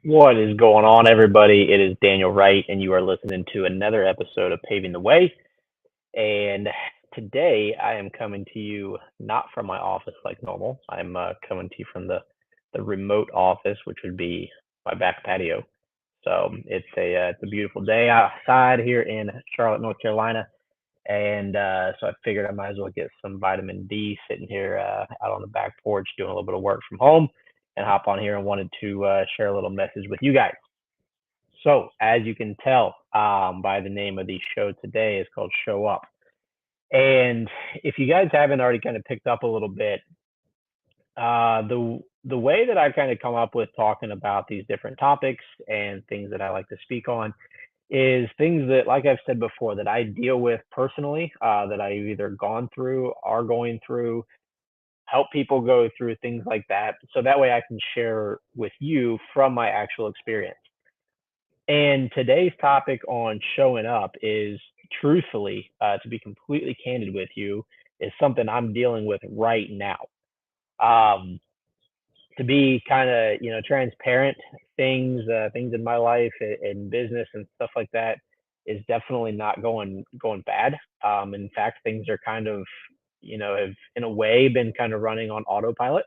What is going on, everybody? It is Daniel Wright, and you are listening to another episode of Paving the Way. And today I am coming to you not from my office like normal. I'm coming to you from the remote office, which would be my back patio. So it's a beautiful day outside here in Charlotte, North Carolina, and so I figured I might as well get some vitamin D sitting here out on the back porch doing a little bit of work from home, and hop on here and wanted to share a little message with you guys. So, as you can tell by the name of the show today, is called Show Up. And if you guys haven't already kind of picked up a little bit, the way that I kind of come up with talking about these different topics and things that I like to speak on is things that, like I've said before, that I deal with personally, that I've either gone through, are going through, help people go through things like that. So that way I can share with you from my actual experience. And today's topic on showing up is truthfully, to be completely candid with you, is something I'm dealing with right now. Um, to be kind of, transparent, things in my life and business and stuff like that is definitely not going bad. In fact, things are kind of, have in a way been kind of running on autopilot.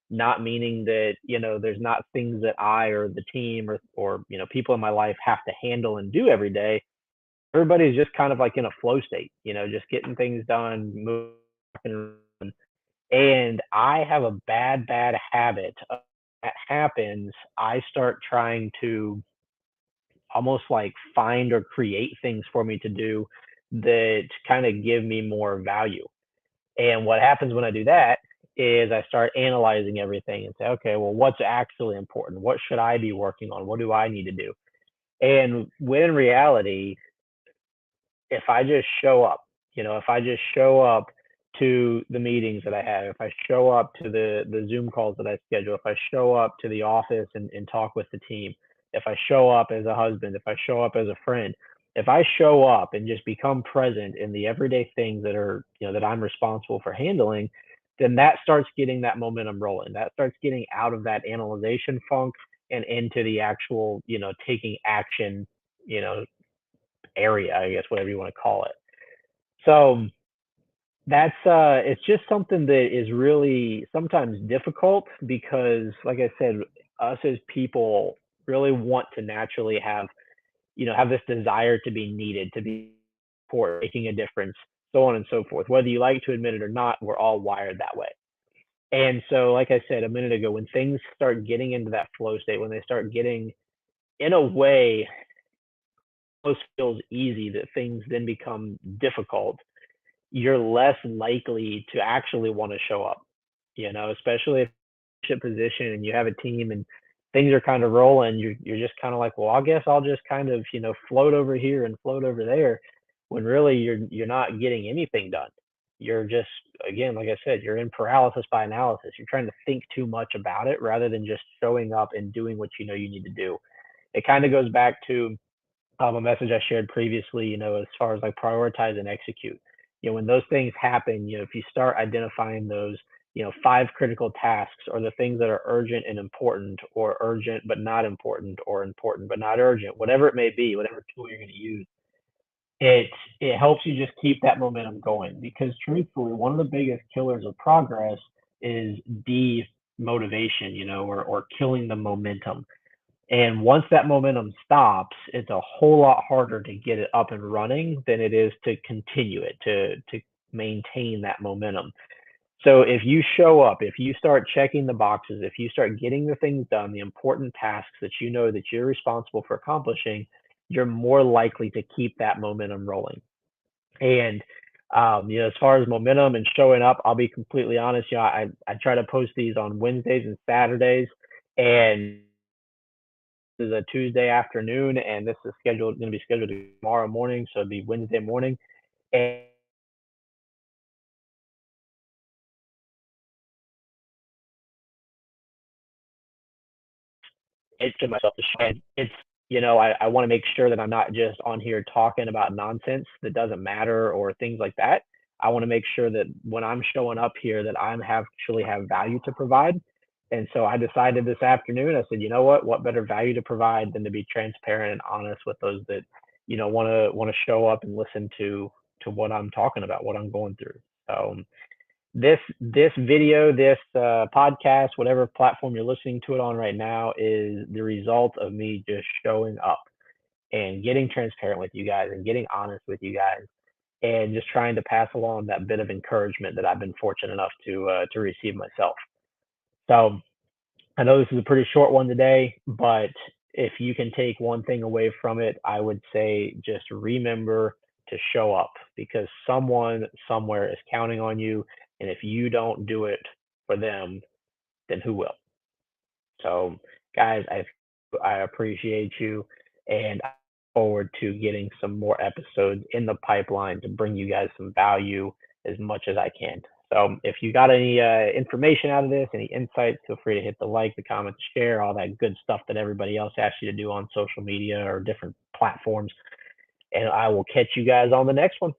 Not meaning that there's not things that I or the team or people in my life have to handle and do every day. Everybody's just kind of like in a flow state, just getting things done, moving. And I have a bad habit of that happens. I start trying to almost like find or create things for me to do that kind of give me more value. And what happens when I do that is I start analyzing everything and say, okay, well, what's actually important? What should I be working on? What do I need to do? And when in reality, if I just show up, if I just show up to the meetings that I have, if I show up to the Zoom calls that I schedule, if I show up to the office and talk with the team, if I show up as a husband, if I show up as a friend, if I show up and just become present in the everyday things that are, that I'm responsible for handling, then that starts getting that momentum rolling. That starts getting out of that analyzation funk and into the actual, taking action, you know, area, I guess, whatever you want to call it. So that's it's just something that is really sometimes difficult because, like I said, us as people really want to naturally have this desire to be needed, to be for making a difference, so on and so forth. Whether you like to admit it or not, we're all wired that way. And so, like I said a minute ago, when things start getting into that flow state, when they start getting in a way almost feels easy, that things then become difficult, you're less likely to actually want to show up, especially if you're in a position and you have a team and things are kind of rolling, you're just kind of like, well, I guess I'll just kind of, float over here and float over there, when really you're not getting anything done. You're just, again, like I said, you're in paralysis by analysis. You're trying to think too much about it rather than just showing up and doing what you need to do. It kind of goes back to a message I shared previously, as far as like prioritize and execute. When those things happen, if you start identifying those, five critical tasks, or the things that are urgent and important, or urgent but not important, or important but not urgent, whatever it may be, whatever tool you're going to use, it it helps you just keep that momentum going. Because truthfully, one of the biggest killers of progress is demotivation, or killing the momentum. And once that momentum stops, it's a whole lot harder to get it up and running than it is to continue it, to maintain that momentum. So if you show up, if you start checking the boxes, if you start getting the things done, the important tasks that you know that you're responsible for accomplishing, you're more likely to keep that momentum rolling. And as far as momentum and showing up, I'll be completely honest. I try to post these on Wednesdays and Saturdays, and is a Tuesday afternoon, and this is scheduled going to be scheduled tomorrow morning, so it'll be Wednesday morning. And it's to myself to shine. It's I want to make sure that I'm not just on here talking about nonsense that doesn't matter or things like that. I want to make sure that when I'm showing up here, that I'm have actually have value to provide. And so I decided this afternoon, I said, you know what better value to provide than to be transparent and honest with those that, want to show up and listen to what I'm talking about, what I'm going through. So this video, this podcast, whatever platform you're listening to it on right now, is the result of me just showing up and getting transparent with you guys and getting honest with you guys and just trying to pass along that bit of encouragement that I've been fortunate enough to receive myself. So I know this is a pretty short one today, but if you can take one thing away from it, I would say just remember to show up because someone somewhere is counting on you. And if you don't do it for them, then who will? So, guys, I appreciate you, and I look forward to getting some more episodes in the pipeline to bring you guys some value as much as I can. So, if you got any information out of this, any insights, feel free to hit the like, the comment, share, all that good stuff that everybody else asks you to do on social media or different platforms. And I will catch you guys on the next one.